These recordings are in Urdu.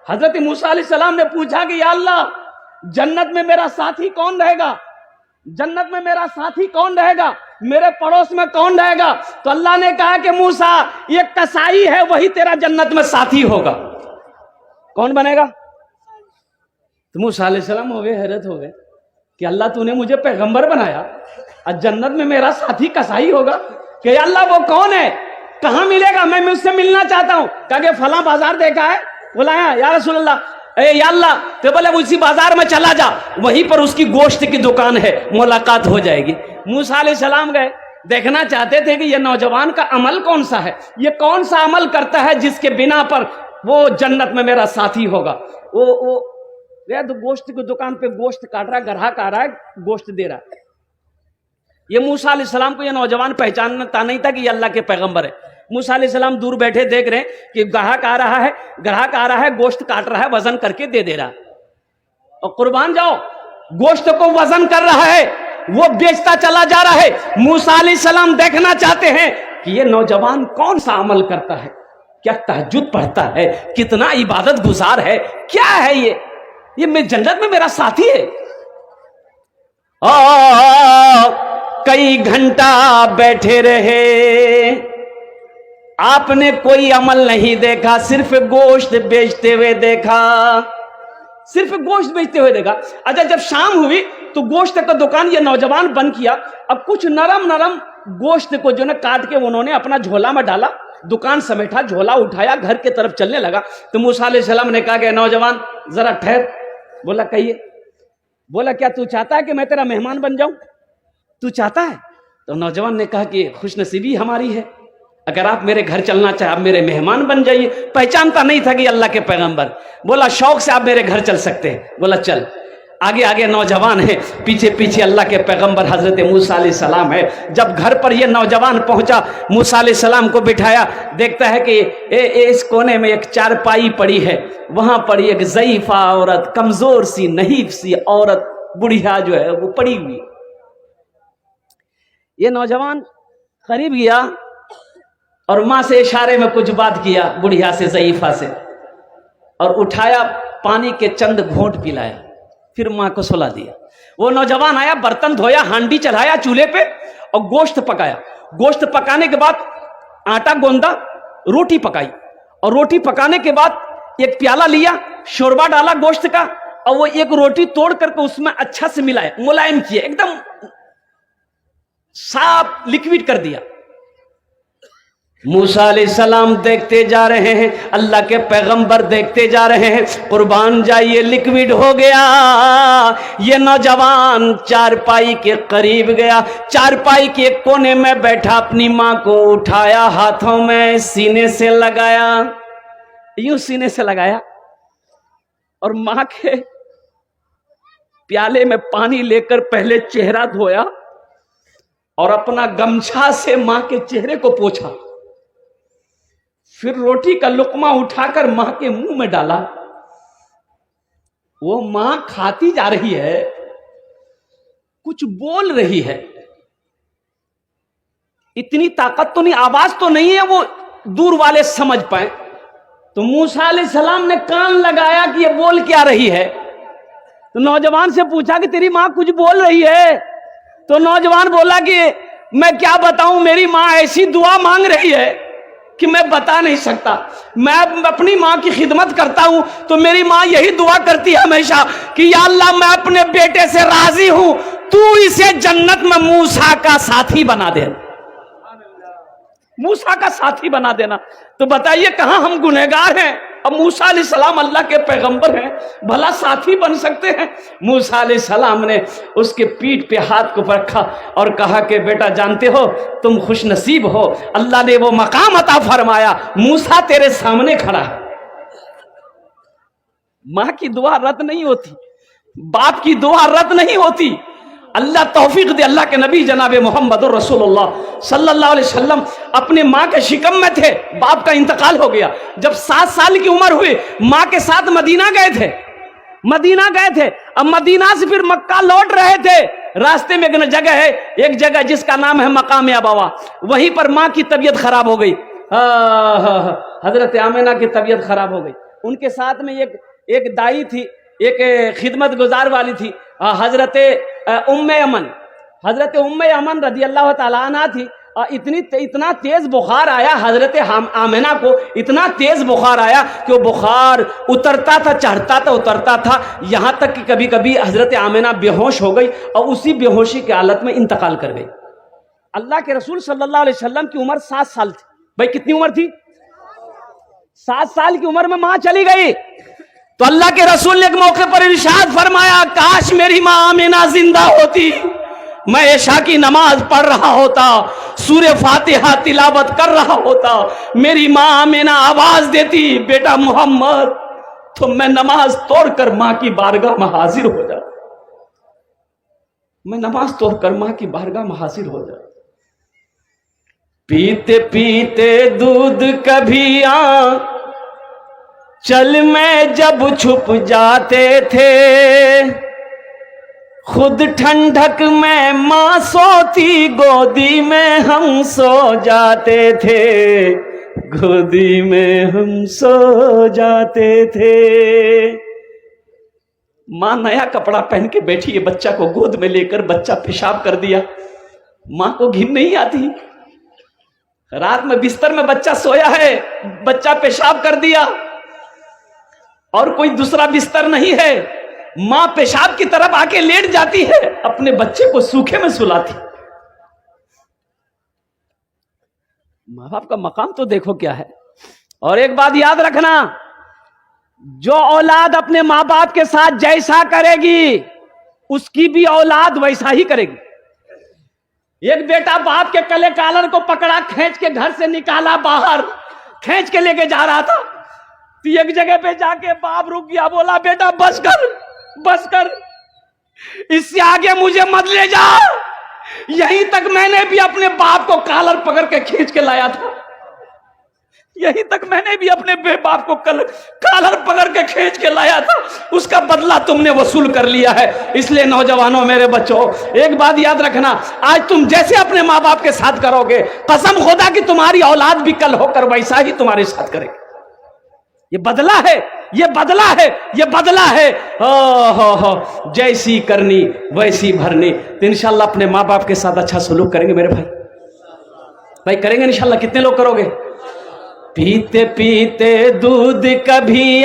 حضرت موسیٰ علیہ السلام نے پوچھا کہ یا اللہ جنت میں میرا ساتھی کون رہے گا، جنت میں میرا ساتھی کون رہے گا، میرے پڑوس میں کون رہے گا؟ تو اللہ نے کہا کہ موسیٰ یہ کسائی ہے وہی تیرا جنت میں ساتھی ہوگا۔ کون بنے گا؟ تو موسیٰ علیہ السلام ہو گئے، حیرت ہو گئے کہ اللہ تو نے مجھے پیغمبر بنایا اور جنت میں میرا ساتھی کسائی ہوگا؟ کہ اللہ وہ کون ہے، کہاں ملے گا، میں اس سے ملنا چاہتا ہوں۔ کہا کہ فلاں بازار دیکھا ہے؟ بلایا یا رسول اللہ، اے یا اللہ، تو بولے اسی بازار میں چلا جا، وہیں پر اس کی گوشت کی دکان ہے، ملاقات ہو جائے گی۔ موسیٰ علیہ السلام گئے، دیکھنا چاہتے تھے کہ یہ نوجوان کا عمل کون سا ہے، یہ کون سا عمل کرتا ہے جس کے بنا پر وہ جنت میں میرا ساتھی ہوگا۔ وہ گئے تو گوشت کی دکان پہ گوشت کاٹ رہا ہے، گراہک آ رہا ہے، گوشت دے رہا ہے۔ یہ موسیٰ علیہ السلام کو یہ نوجوان پہچانتا نہیں تھا کہ یہ اللہ کے پیغمبر ہے۔ موسیٰ علیہ السلام دور بیٹھے دیکھ رہے ہیں کہ گراہک آ رہا ہے، گوشت کاٹ رہا ہے، وزن کر کے دے رہا ہے، اور قربان جاؤ گوشت کو وزن کر رہا ہے، وہ بیچتا چلا جا رہا ہے۔ موسیٰ علیہ السلام دیکھنا چاہتے ہیں کہ یہ نوجوان کون سا عمل کرتا ہے، کیا تہجد پڑھتا ہے، کتنا عبادت گزار ہے، کیا ہے یہ میں جنت میں میرا ساتھی ہے۔ کئی گھنٹہ بیٹھے رہے، آپ نے کوئی عمل نہیں دیکھا، صرف گوشت بیچتے ہوئے دیکھا، صرف گوشت بیچتے ہوئے دیکھا۔ اچھا جب شام ہوئی تو گوشت کا دکان یہ نوجوان بند کیا، اب کچھ نرم گوشت کو جو کاٹ کے انہوں نے اپنا جھولا میں ڈالا، دکان سمیٹا، جھولا اٹھایا، گھر کی طرف چلنے لگا۔ تو موسیٰ علیہ السلام نے کہا کہ نوجوان ذرا ٹھہر۔ بولا کہیے۔ بولا کیا تو چاہتا ہے کہ میں تیرا مہمان بن جاؤں؟ تو چاہتا ہے؟ تو نوجوان نے کہا کہ خوش نصیبی ہماری ہے، اگر آپ میرے گھر چلنا چاہیں آپ میرے مہمان بن جائیے۔ پہچانتا نہیں تھا کہ اللہ کے پیغمبر۔ بولا شوق سے آپ میرے گھر چل سکتے ہیں۔ بولا چل۔ آگے نوجوان ہے، پیچھے اللہ کے پیغمبر حضرت موسیٰ علیہ السلام ہے۔ جب گھر پر یہ نوجوان پہنچا، موسیٰ علیہ السلام کو بٹھایا، دیکھتا ہے کہ اس کونے میں ایک چارپائی پڑی ہے، وہاں پر ایک ضعیفہ عورت، کمزور سی نحیف سی عورت، بڑھیا جو ہے وہ پڑی ہوئی۔ یہ نوجوان قریب گیا اور ماں سے اشارے میں کچھ بات کیا، بڑھیا سے، ضعیفہ سے، اور اٹھایا، پانی کے چند گھونٹ پلایا، پھر ماں کو سلا دیا۔ وہ نوجوان آیا، برتن دھویا، ہانڈی چڑھایا چولہے پہ اور گوشت پکایا۔ گوشت پکانے کے بعد آٹا گوندا، روٹی پکائی، اور روٹی پکانے کے بعد ایک پیالہ لیا، شوربہ ڈالا گوشت کا، اور وہ ایک روٹی توڑ کر کے اس میں اچھا سے ملایا، ملائم کیا، ایک دم صاف لکوڈ کر دیا۔ موسیٰ علیہ السلام دیکھتے جا رہے ہیں، اللہ کے پیغمبر دیکھتے جا رہے ہیں، قربان جائیے لکوڈ ہو گیا۔ یہ نوجوان چارپائی کے قریب گیا، چارپائی کے کونے میں بیٹھا، اپنی ماں کو اٹھایا، ہاتھوں میں سینے سے لگایا، یوں سینے سے لگایا، اور ماں کے پیالے میں پانی لے کر پہلے چہرہ دھویا اور اپنا گمچھا سے ماں کے چہرے کو پوچھا، پھر روٹی کا لقمہ اٹھا کر ماں کے منہ میں ڈالا۔ وہ ماں کھاتی جا رہی ہے، کچھ بول رہی ہے، اتنی طاقت تو نہیں، آواز تو نہیں ہے وہ دور والے سمجھ پائیں۔ تو موسیٰ علیہ السلام نے کان لگایا کہ یہ بول کیا رہی ہے۔ تو نوجوان سے پوچھا کہ تیری ماں کچھ بول رہی ہے؟ تو نوجوان بولا کہ میں کیا بتاؤں، میری ماں ایسی دعا مانگ رہی ہے کہ میں بتا نہیں سکتا۔ میں اپنی ماں کی خدمت کرتا ہوں تو میری ماں یہی دعا کرتی ہے ہمیشہ کہ یا اللہ میں اپنے بیٹے سے راضی ہوں، تو اسے جنت میں موسیٰ کا ساتھی بنا دے، موسیٰ کا ساتھی بنا دینا۔ تو بتائیے کہاں ہم گنہگار ہیں، اب موسیٰ علیہ السلام اللہ کے پیغمبر ہیں، بھلا ساتھی بن سکتے ہیں؟ موسیٰ علیہ السلام نے اس کے پیٹھ پہ ہاتھ کو رکھا اور کہا کہ بیٹا جانتے ہو تم خوش نصیب ہو، اللہ نے وہ مقام عطا فرمایا، موسیٰ تیرے سامنے کھڑا ہے۔ ماں کی دعا رد نہیں ہوتی، باپ کی دعا رد نہیں ہوتی۔ اللہ توفیق دے۔ اللہ کے نبی جناب محمد رسول اللہ صلی اللہ علیہ وسلم اپنے ماں کے شکم میں تھے، باپ کا انتقال ہو گیا، جب 7 سال کی عمر ہوئی ماں کے ساتھ مدینہ گئے تھے، اب مدینہ سے پھر مکہ لوٹ رہے تھے، راستے میں ایک جگہ ہے، ایک جگہ جس کا نام ہے مقام ابوا، وہیں پر ماں کی طبیعت خراب ہو گئی، حضرت آمنہ کی طبیعت خراب ہو گئی۔ ان کے ساتھ میں ایک دائی تھی، ایک خدمت گزار والی تھی، حضرت ام ایمن رضی اللہ تعالیٰ عنہ تھی۔ اتنا تیز بخار آیا حضرت آمنہ کو، اتنا تیز بخار آیا کہ وہ بخار اترتا تھا، چڑھتا تھا، اترتا تھا، یہاں تک کہ کبھی کبھی حضرت آمنہ بے ہوش ہو گئی اور اسی بے ہوشی کی حالت میں انتقال کر گئی۔ اللہ کے رسول صلی اللہ علیہ وسلم کی عمر 7 سال تھی۔ بھائی کتنی عمر تھی؟ 7 سال کی عمر میں ماں چلی گئی۔ تو اللہ کے رسول نے ایک موقع پر ارشاد فرمایا، کاش میری ماں آمنہ زندہ ہوتی، میں عشاء کی نماز پڑھ رہا ہوتا، سورہ فاتحہ تلاوت کر رہا ہوتا، میری ماں آمنہ آواز دیتی بیٹا محمد، تو میں نماز توڑ کر ماں کی بارگاہ میں حاضر ہو جاتا، میں نماز توڑ کر ماں کی بارگاہ میں حاضر ہو جاتا۔ پیتے پیتے دودھ کبھی چل میں جب چھپ جاتے تھے، خود ٹھنڈک میں ماں سوتی، گودی میں ہم سو جاتے تھے، گودی میں ہم سو جاتے تھے۔ ماں نیا کپڑا پہن کے بیٹھی ہے، بچہ کو گود میں لے کر، بچہ پیشاب کر دیا، ماں کو گھن نہیں آتی، رات میں بستر میں بچہ سویا ہے، بچہ پیشاب کر دیا اور کوئی دوسرا بستر نہیں ہے، ماں پیشاب کی طرف آ کے لیٹ جاتی ہے، اپنے بچے کو سوکھے میں سلاتی۔ ماں باپ کا مقام تو دیکھو کیا ہے۔ اور ایک بات یاد رکھنا، جو اولاد اپنے ماں باپ کے ساتھ جیسا کرے گی اس کی بھی اولاد ویسا ہی کرے گی۔ ایک بیٹا باپ کے کلے کالر کو پکڑا، کھینچ کے گھر سے نکالا باہر، کھینچ کے لے کے جا رہا تھا، تو ایک جگہ پہ جا کے باپ رک گیا، بولا بیٹا بس کر، بس کر، اس سے آگے مجھے مت لے جا، یہیں تک میں نے بھی اپنے باپ کو کالر پکڑ کے کھینچ کے لایا تھا، یہیں تک میں نے بھی اپنے باپ کو کالر پکڑ کے کھینچ کے لایا تھا، اس کا بدلہ تم نے وصول کر لیا ہے۔ اس لیے نوجوانوں، میرے بچوں، ایک بات یاد رکھنا، آج تم جیسے اپنے ماں باپ کے ساتھ کرو گے، قسم خدا کی تمہاری اولاد بھی کل ہو کر ویسا ہی تمہارے ساتھ کرے گی۔ یہ بدلہ ہے، یہ بدلہ ہے، یہ بدلہ ہے۔ جیسی کرنی ویسی بھرنی۔ تو انشاءاللہ اپنے ماں باپ کے ساتھ اچھا سلوک کریں گے میرے بھائی کریں گے انشاءاللہ۔ کتنے لوگ کرو گے؟ پیتے پیتے دودھ کبھی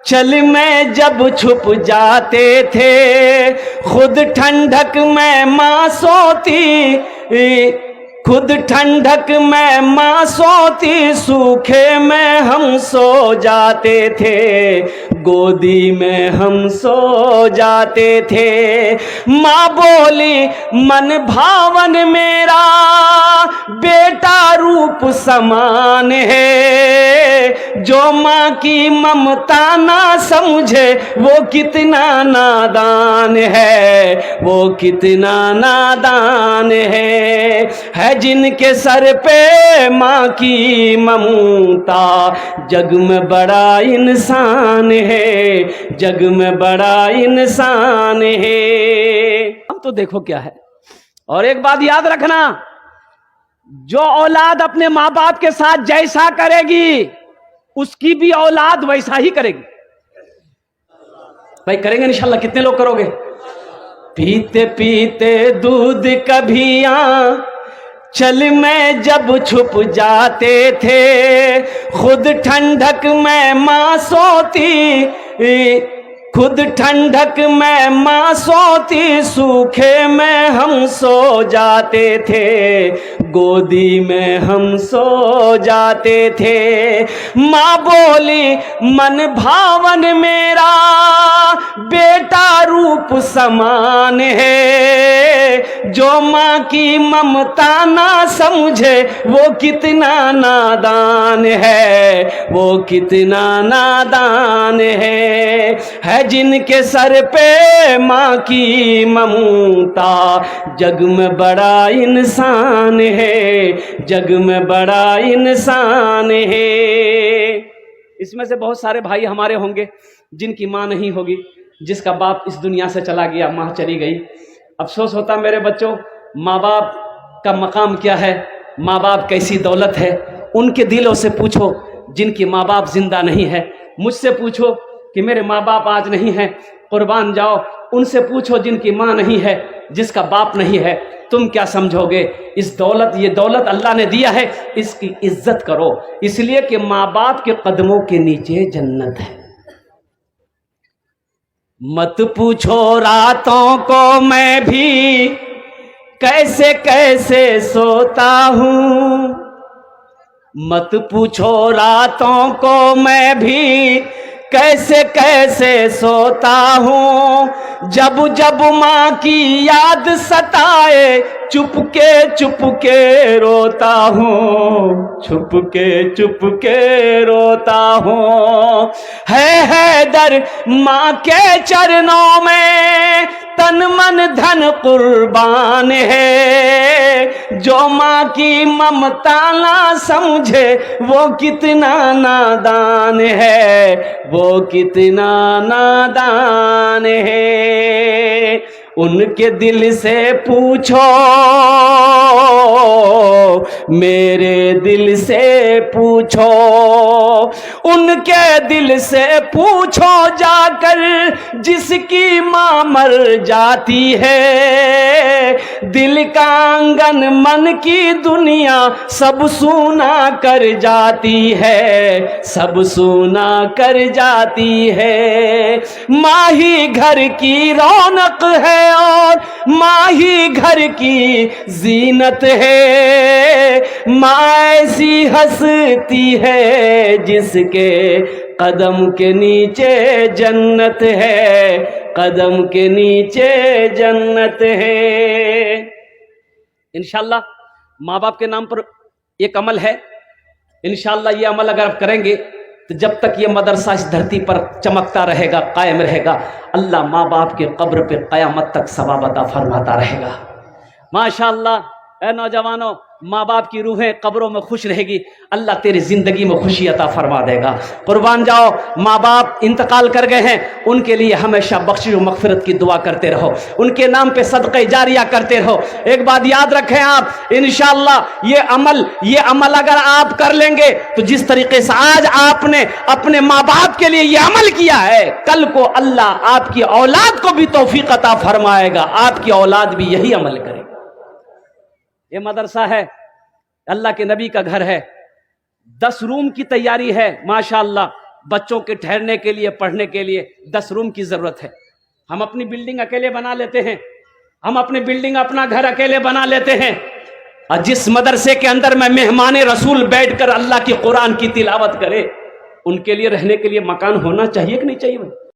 چل میں جب چھپ جاتے تھے، خود ٹھنڈک میں ماں سوتی، خود ٹھنڈک میں ماں سوتی، سوکھے میں ہم سو جاتے تھے، گودی میں ہم سو جاتے تھے۔ ماں بولی من بھاون میرا بیٹا روپ سمان ہے، جو ماں کی ممتا نہ سمجھے وہ کتنا نادان ہے، وہ کتنا نادان ہے جن کے سر پہ ماں کی ممتا، جگ میں بڑا انسان ہے، جگ میں بڑا انسان ہے۔ اب تو دیکھو کیا ہے۔ اور ایک بات یاد رکھنا، جو اولاد اپنے ماں باپ کے ساتھ جیسا کرے گی اس کی بھی اولاد ویسا ہی کرے گی۔ بھائی کریں گے انشاءاللہ۔ کتنے لوگ کرو گے؟ پیتے پیتے دودھ کبھی چل میں جب چھپ جاتے تھے، خود ٹھنڈک میں ماں سوتی، خود ٹھنڈک میں ماں سوتی، سوکھے میں ہم سو جاتے تھے، گودی میں ہم سو جاتے تھے۔ ماں بولی من بھاون میرا بیٹا روپ سمان ہے، جو ماں کی ممتا نہ سمجھے وہ کتنا نادان ہے، وہ کتنا نادان ہے جن کے سر پہ ماں کی ممتا، جگ میں بڑا انسان ہے، جگ میں بڑا انسان ہے۔ اس میں سے بہت سارے بھائی ہمارے ہوں گے جن کی ماں نہیں ہوگی، جس کا باپ اس دنیا سے چلا گیا، ماں چلی گئی۔ افسوس ہوتا میرے بچوں، ماں باپ کا مقام کیا ہے، ماں باپ کیسی دولت ہے، ان کے دلوں سے پوچھو جن کی ماں باپ زندہ نہیں ہے، مجھ سے پوچھو کہ میرے ماں باپ آج نہیں ہیں، قربان جاؤ ان سے پوچھو جن کی ماں نہیں ہے، جس کا باپ نہیں ہے، تم کیا سمجھو گے؟ یہ دولت اللہ نے دیا ہے، اس کی عزت کرو، اس لیے کہ ماں باپ کے قدموں کے نیچے جنت ہے۔ مت پوچھو راتوں کو میں بھی کیسے کیسے سوتا ہوں، مت پوچھو راتوں کو میں بھی کیسے کیسے سوتا ہوں، جب جب ماں کی یاد ستائے چپ کے روتا ہوں، چھپ کے روتا ہوں۔ ہے حیدر ماں کے چرنوں میں تن من دھن قربان ہے، جو ماں کی ممتا نہ سمجھے وہ کتنا نادان ہے، وہ کتنا نادان ہے۔ ان کے دل سے پوچھو، میرے دل سے پوچھو، ان کے دل سے پوچھو جا کر جس کی ماں مر جاتی ہے، دل کا آنگن من کی دنیا سب سونا کر جاتی ہے، سب سونا کر جاتی ہے۔ ماں ہی گھر کی رونق ہے اور ماں ہی گھر کی زینت ہے، ماں ایسی ہنستی ہے جس کے قدم کے نیچے جنت ہے، قدم کے نیچے جنت ہے۔ انشاءاللہ ماں باپ کے نام پر ایک عمل ہے، انشاءاللہ یہ عمل اگر آپ کریں گے تو جب تک یہ مدرسہ اس دھرتی پر چمکتا رہے گا، قائم رہے گا، اللہ ماں باپ کے قبر پہ قیامت تک ثواب عطا فرماتا رہے گا۔ ماشاءاللہ اے نوجوانوں، ماں باپ کی روحیں قبروں میں خوش رہے گی، اللہ تیری زندگی میں خوشی عطا فرما دے گا۔ قربان جاؤ، ماں باپ انتقال کر گئے ہیں، ان کے لیے ہمیشہ بخشش و مغفرت کی دعا کرتے رہو، ان کے نام پہ صدقہ جاریہ کرتے رہو۔ ایک بات یاد رکھیں آپ، انشاءاللہ یہ عمل اگر آپ کر لیں گے تو جس طریقے سے آج آپ نے اپنے ماں باپ کے لیے یہ عمل کیا ہے، کل کو اللہ آپ کی اولاد کو بھی توفیق عطا فرمائے گا، آپ کی اولاد بھی یہی عمل کرے گا۔ یہ مدرسہ ہے، اللہ کے نبی کا گھر ہے، 10 روم کی تیاری ہے ماشاءاللہ، بچوں کے ٹھہرنے کے لیے، پڑھنے کے لیے 10 روم کی ضرورت ہے۔ ہم اپنی بلڈنگ اکیلے بنا لیتے ہیں، ہم اپنی بلڈنگ اپنا گھر اکیلے بنا لیتے ہیں، اور جس مدرسے کے اندر میں مہمان رسول بیٹھ کر اللہ کی قرآن کی تلاوت کرے، ان کے لیے رہنے کے لیے مکان ہونا چاہیے کہ نہیں چاہیے بھائی؟